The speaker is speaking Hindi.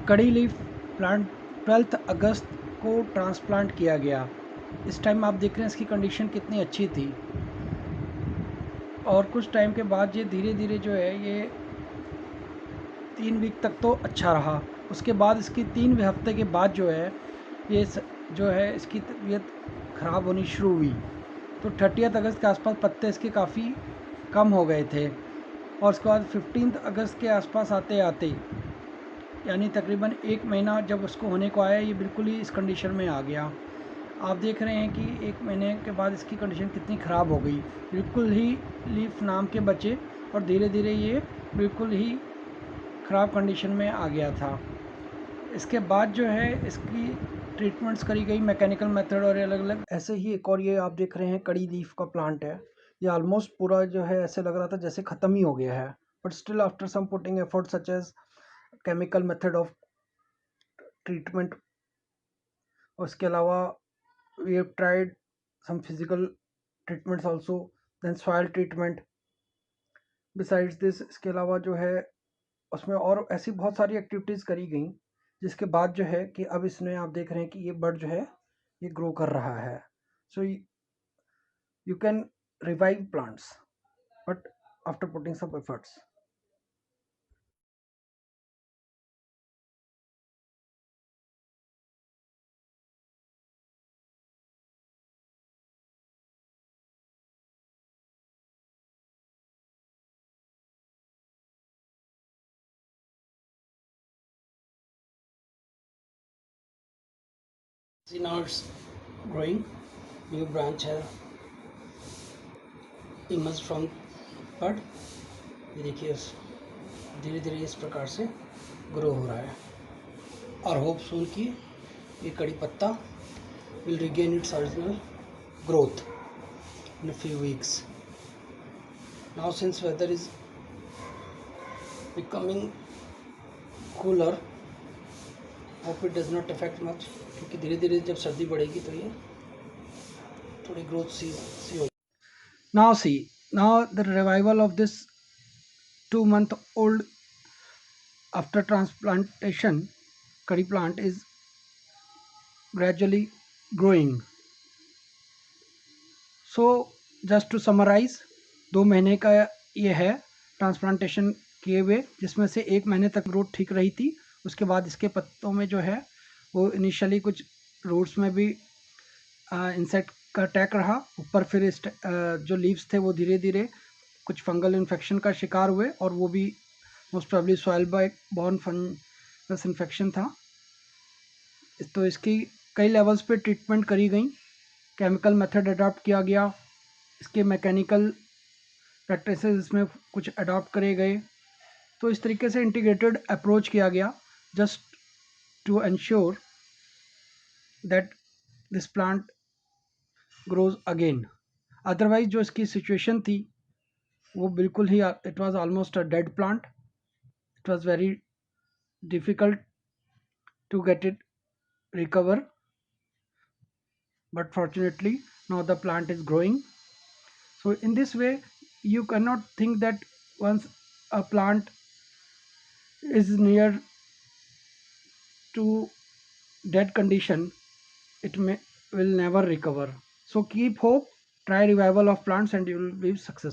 कड़ी लीफ प्लांट 12 अगस्त को ट्रांसप्लांट किया गया। इस टाइम आप देख रहे हैं इसकी कंडीशन कितनी अच्छी थी, और कुछ टाइम के बाद ये धीरे धीरे जो है ये 3 वीक तक तो अच्छा रहा। उसके बाद इसकी 3 हफ्ते के बाद जो है ये जो है इसकी तबीयत ख़राब होनी शुरू हुई। तो 30 अगस्त के आसपास पत्ते इसके काफ़ी कम हो गए थे, और उसके बाद 15 अगस्त के आसपास आते आते यानी तकरीबन 1 महीना जब उसको होने को आया, ये बिल्कुल ही इस कंडीशन में आ गया। आप देख रहे हैं कि 1 महीने के बाद इसकी कंडीशन कितनी ख़राब हो गई, बिल्कुल ही लीफ नाम के बचे, और धीरे धीरे ये बिल्कुल ही ख़राब कंडीशन में आ गया था। इसके बाद जो है इसकी ट्रीटमेंट्स करी गई मैकेनिकल मेथड और अलग अलग। ऐसे ही एक और ये आप देख रहे हैं कड़ी लीफ का प्लांट है। ये ऑलमोस्ट पूरा जो है ऐसे लग रहा था जैसे ख़त्म ही हो गया है, but still after some putting effort such as chemical method of treatment, उसके अलावा we have tried some physical treatments also, then soil treatment. Besides this, इसके अलावा जो है उसमें और ऐसी बहुत सारी एक्टिविटीज़ करी गई, जिसके बाद जो है कि अब इसमें आप देख रहे हैं कि ये बर्ड जो है ये ग्रो कर रहा है। So you can revive plants but after putting some efforts. See, now it's growing, new branch है emerged from bud। ये देखिए धीरे धीरे इस प्रकार से ग्रो हो रहा है, और होप सून कि ये कड़ी पत्ता will regain its original growth in a few weeks. Now since weather is becoming cooler, hope it does not affect much, क्योंकि धीरे धीरे जब सर्दी बढ़ेगी तो ये थोड़ी ग्रोथ सी होगी। Now see, now the revival of this 2-month old after transplantation curry plant is gradually growing. So just to summarize, 2 महीने का ये है ट्रांसप्लांटेशन किए हुए, जिसमें से 1 महीने तक ग्रोथ ठीक रही थी। उसके बाद इसके पत्तों में जो है वो इनिशियली कुछ रूट्स में भी इंसेक्ट का अटैक रहा, ऊपर फिर जो लीव्स थे वो धीरे धीरे कुछ फंगल इन्फेक्शन का शिकार हुए, और वो भी most probably soil born fungus infection था। तो इसकी कई लेवल्स पे ट्रीटमेंट करी गई, केमिकल मेथड अडॉप्ट किया गया, इसके मैकेनिकल प्रैक्टिसेस इसमें कुछ अडॉप्ट करे गए। तो इस तरीके से इंटीग्रेटेड अप्रोच किया गया just to ensure that this plant grows again. Otherwise जो इसकी सिचुएशन थी वो बिल्कुल ही, it was almost a dead plant, it was very difficult to get it recover, but fortunately now the plant is growing. So in this way you cannot think that once a plant is near to dead condition it will never recover. So keep hope, try revival of plants, and you will be successful.